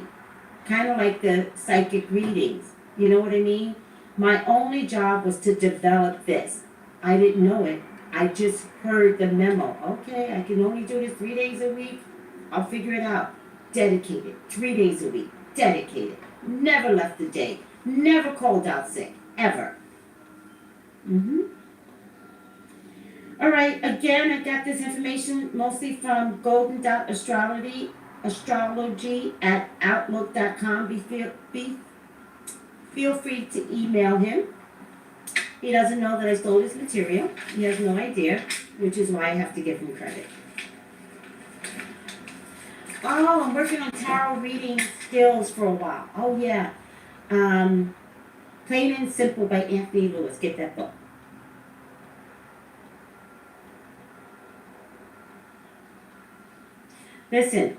Kind of like the psychic readings. You know what I mean? My only job was to develop this. I didn't know it. I just heard the memo. Okay, I can only do this 3 days a week. I'll figure it out. Dedicated. 3 days a week. Dedicated. Never left a day. Never called out sick. Ever. All right, again, I got this information mostly from golden.astrology at outlook.com. Feel free to email him. He doesn't know that I stole his material. He has no idea, which is why I have to give him credit. Oh, I'm working on tarot reading skills for a while. Oh, yeah. Plain and Simple by Anthony Lewis. Get that book. Listen,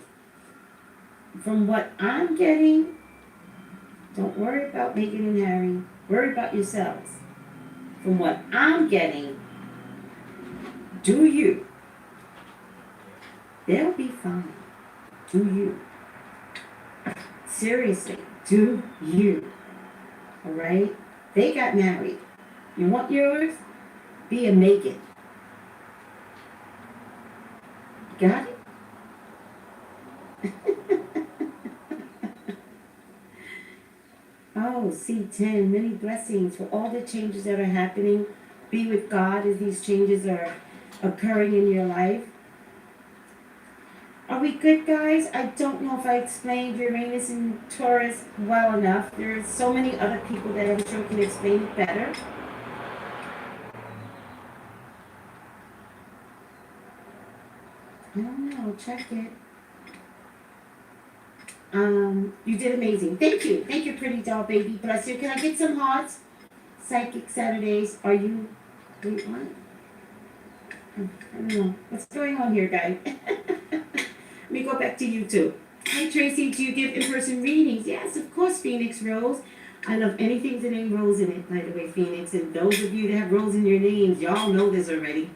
from what I'm getting, don't worry about Meghan and Harry. Worry about yourselves. From what I'm getting, do you. They'll be fine. Do you. Seriously, do you. Alright? They got married. You want yours? Be a Meghan. Got it? Oh, C10, many blessings for all the changes that are happening. Be with God as these changes are occurring in your life. Are we good, guys? I don't know if I explained Uranus and Taurus well enough. There are so many other people that I'm sure can explain it better. I don't know. Check it. You did amazing. Thank you. Thank you, pretty doll baby. Bless you. Can I get some hearts? Psychic Saturdays. Are you... Wait, what? I don't know. What's going on here, guys? Let me go back to YouTube. Hi, Tracy. Do you give in-person readings? Yes, of course, Phoenix Rose. I love anything with the name Rose in it, by the way, Phoenix. And those of you that have Rose in your names, y'all know this already.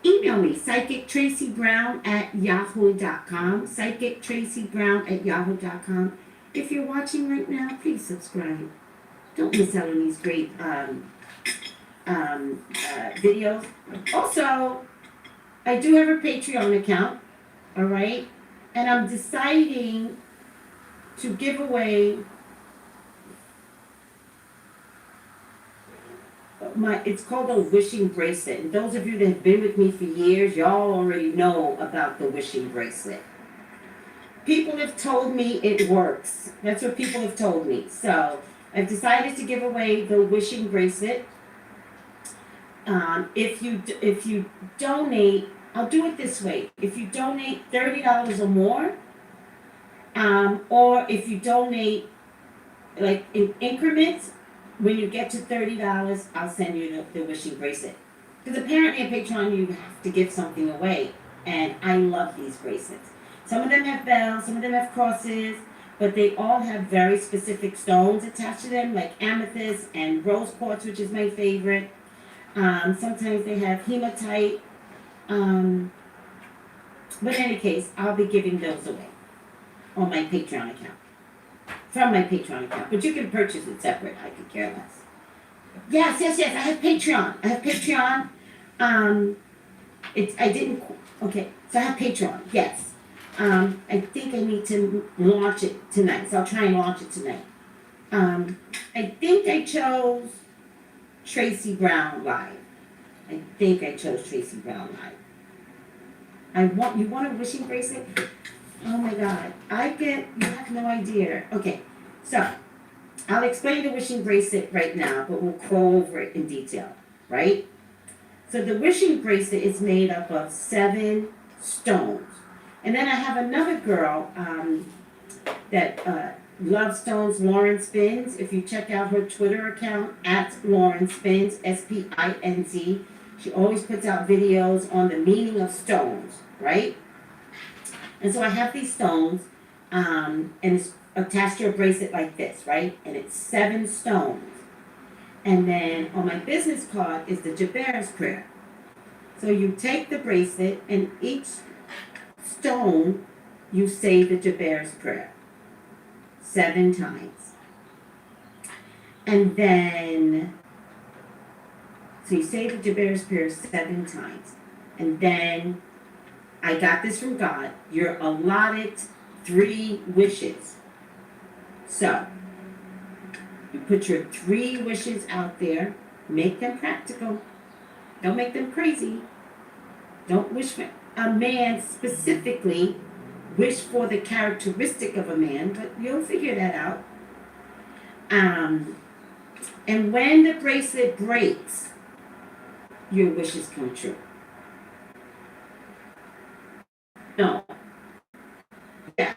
Email me, psychictracybrown@yahoo.com. Psychictracybrown@yahoo.com. If you're watching right now, please subscribe. Don't miss out on these great videos. Also, I do have a Patreon account, all right? And I'm deciding to give away it's called a wishing bracelet. And those of you that have been with me for years, y'all already know about the wishing bracelet. People have told me it works. That's what people have told me. So I've decided to give away the wishing bracelet. If you donate, I'll do it this way. If you donate $30 or more, or if you donate like in increments, when you get to $30, I'll send you the wishing bracelet. Because apparently on Patreon you have to give something away. And I love these bracelets. Some of them have bells, some of them have crosses, but they all have very specific stones attached to them, like amethyst and rose quartz, which is my favorite. Sometimes they have hematite. But in any case, I'll be giving those away on my Patreon account. From my Patreon account. But you can purchase it separate. I could care less. Yes. I have Patreon. Okay. So I have Patreon. Yes. I think I need to launch it tonight. So I'll try and launch it tonight. I think I chose Traceybrownlive. You want a wishing bracelet? Oh my God, you have no idea. Okay, so I'll explain the wishing bracelet right now, but we'll go over it in detail, right? So the wishing bracelet is made up of 7 stones. And then I have another girl that Love Stones Lauren Spins. If you check out her Twitter account at Lauren Spins, SPINZ, she always puts out videos on the meaning of stones, right? And so I have these stones, and it's attached to a bracelet like this, right? And it's 7 stones. And then on my business card is the Jabez prayer. So you take the bracelet, and each stone you say the Jabez prayer 7 times. And then, so you say the Jabez prayer 7 times. And then, I got this from God, you're allotted 3 wishes. So, you put your 3 wishes out there, make them practical. Don't make them crazy. Don't wish for a man specifically. Wish for the characteristic of a man, but you'll figure that out. And when the bracelet breaks, your wishes come true. No. Yeah.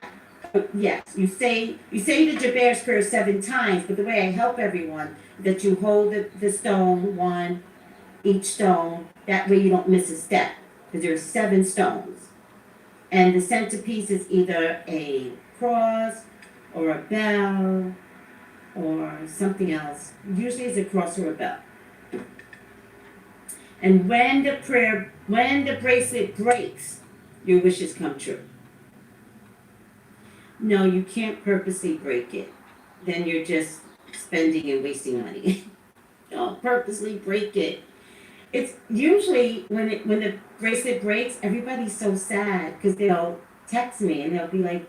Yes. You say the Jabez prayer 7 times, but the way I help everyone that you hold the stone, one, each stone. That way you don't miss a step, because there are 7 stones. And the centerpiece is either a cross or a bell or something else. Usually it's a cross or a bell. And when the bracelet breaks, your wishes come true. No, you can't purposely break it. Then you're just spending and wasting money. Don't purposely break it. It's usually when the bracelet breaks, everybody's so sad because they'll text me and they'll be like,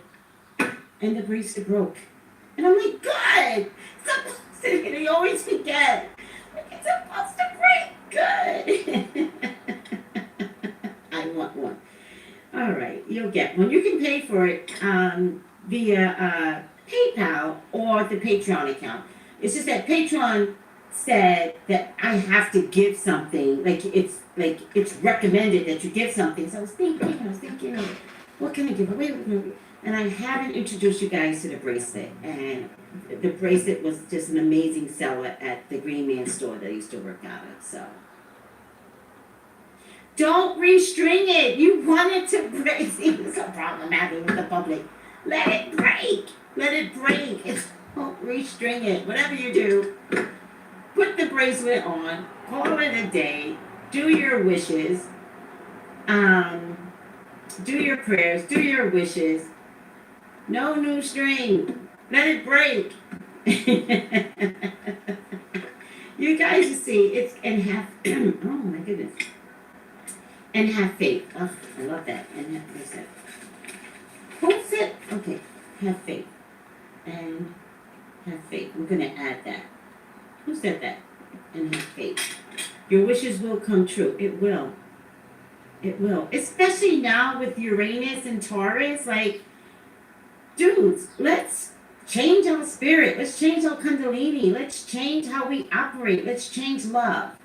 and the bracelet broke. And I'm like, good! It's supposed to, and you always forget. Like, it's supposed to break. Good. I want one. All right, you'll get one. You can pay for it via PayPal or the Patreon account. It's just that Patreon said that I have to give something, like it's recommended that you give something. So I was thinking, what can I give away? And I haven't introduced you guys to the bracelet. And the bracelet was just an amazing seller at the Green Man store that I used to work out of. So don't restring it. You want it to break. See, it's so problematic with the public. Let it break. Let it break. Don't restring it. Whatever you do, put the bracelet on, call it a day, do your wishes, do your prayers, do your wishes. No new string. Let it break. You guys, you see, it's, and have, oh my goodness. And have faith. Oh, I love that. And have, what's that? What's it? Okay, have faith. And have faith. I'm going to add that. Who said that? And have faith. Your wishes will come true. It will. It will. Especially now with Uranus and Taurus. Like, dudes, let's change our spirit. Let's change our kundalini. Let's change how we operate. Let's change love.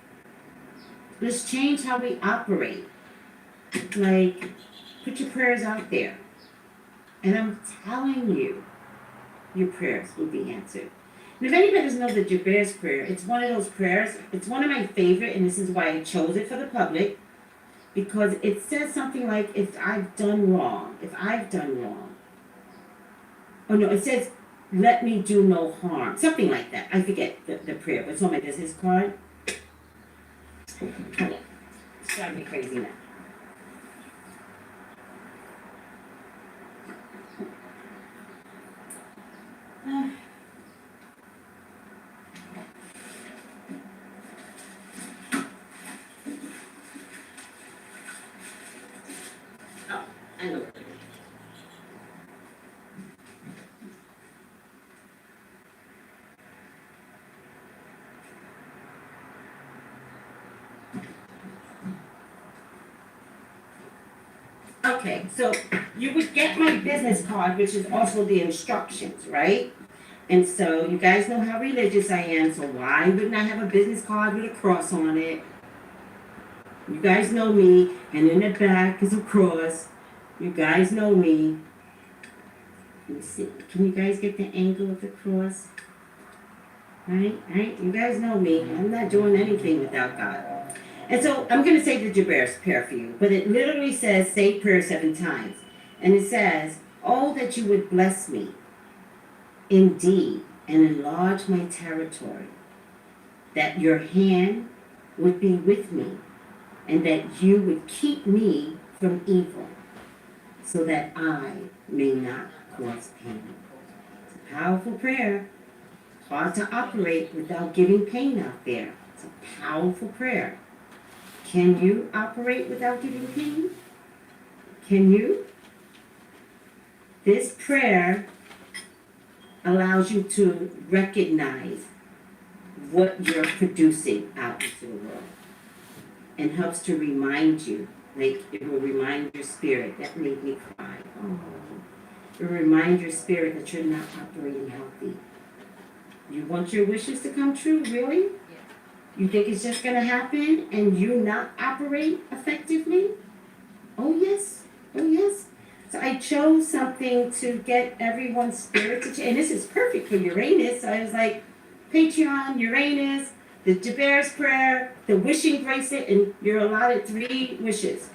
Let's change how we operate. Like, put your prayers out there. And I'm telling you, your prayers will be answered. And if anybody doesn't know the Jabez prayer, it's one of those prayers. It's one of my favorite, and this is why I chose it for the public. Because it says something like, if I've done wrong. Oh no, it says, let me do no harm. Something like that. I forget the prayer, but it's on my business card. Hold on. It's driving me crazy now. Oh, I know. Okay, so you would get my business card, which is also the instructions, right? And so you guys know how religious I am, so why wouldn't I have a business card with a cross on it? You guys know me, and in the back is a cross. You guys know me. Let me see. Can you guys get the angle of the cross? Right? You guys know me. I'm not doing anything without God. And so I'm going to say the Jabez prayer for you. But it literally says, say prayer 7 times. And it says, oh, that you would bless me indeed and enlarge my territory. That your hand would be with me. And that you would keep me from evil. So that I may not cause pain. It's a powerful prayer. Hard to operate without giving pain out there. It's a powerful prayer. Can you operate without giving pain? Can you? This prayer allows you to recognize what you're producing out into the world and helps to remind you. Like, it will remind your spirit. That made me cry. Oh. It will remind your spirit that you're not operating healthy. You want your wishes to come true, really? Yeah. You think it's just going to happen and you not operate effectively? Oh, yes. Oh, yes. So I chose something to get everyone's spirit to change. And this is perfect for Uranus. So I was like, Patreon, Uranus, the Jabez prayer, the wishing bracelet, and you're allotted 3 wishes.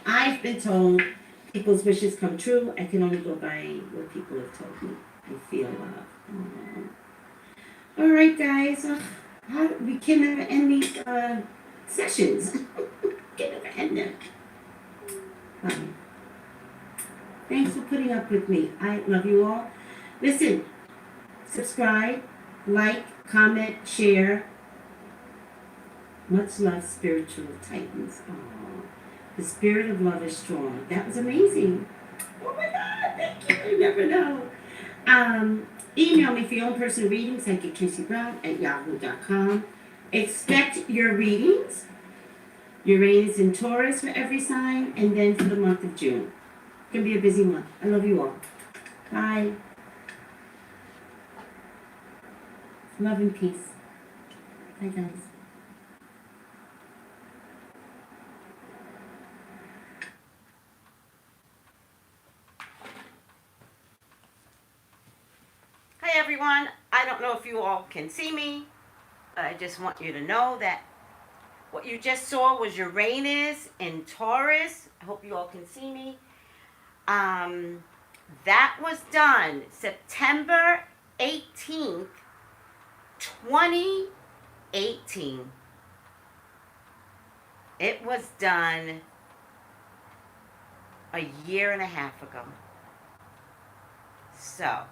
I've been told people's wishes come true. I can only go by what people have told me. I feel love. All right, guys. We can never end these sessions. Can never end them. Thanks for putting up with me. I love you all. Listen, subscribe, like, comment, share. Much love, spiritual titans. Oh, the spirit of love is strong. That was amazing. Oh my God, thank you. You never know. Email me for your own personal readings, psychic Tracey Brown at yahoo.com. Expect your readings. Uranus and Taurus for every sign, and then for the month of June. It's going to be a busy month. I love you all. Bye. Love and peace. Bye, guys. Hi everyone. I don't know if you all can see me, but I just want you to know that what you just saw was Uranus in Taurus. I hope you all can see me. That was done September 18th, 2018. It was done a year and a half ago. So,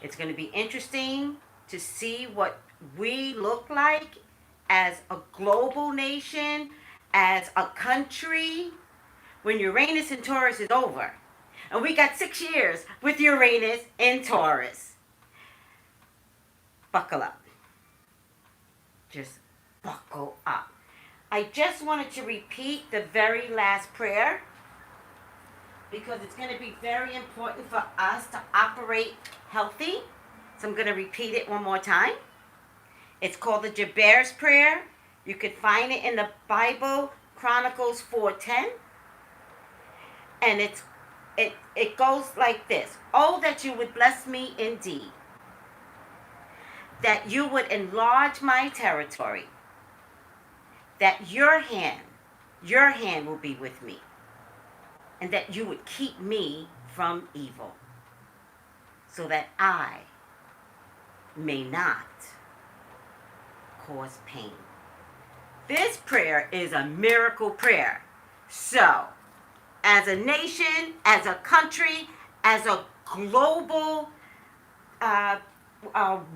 it's going to be interesting to see what we look like as a global nation, as a country, when Uranus in Taurus is over. And we got 6 years with Uranus in Taurus. Buckle up. Just buckle up. I just wanted to repeat the very last prayer because it's going to be very important for us to operate healthy. So I'm going to repeat it one more time. It's called the Jabez prayer. You can find it in the Bible, Chronicles 4:10. And it goes like this. Oh, that you would bless me indeed. That you would enlarge my territory. That your hand will be with me. And that you would keep me from evil. So that I may not cause pain. This prayer is a miracle prayer. So, as a nation, as a country, as a global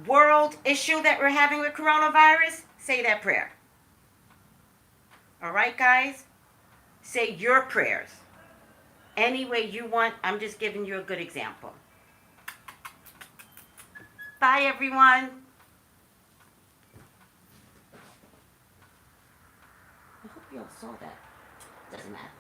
world issue that we're having with coronavirus, say that prayer. All right, guys? Say your prayers. Any way you want. I'm just giving you a good example. Bye, everyone. I hope you all saw that. Doesn't matter.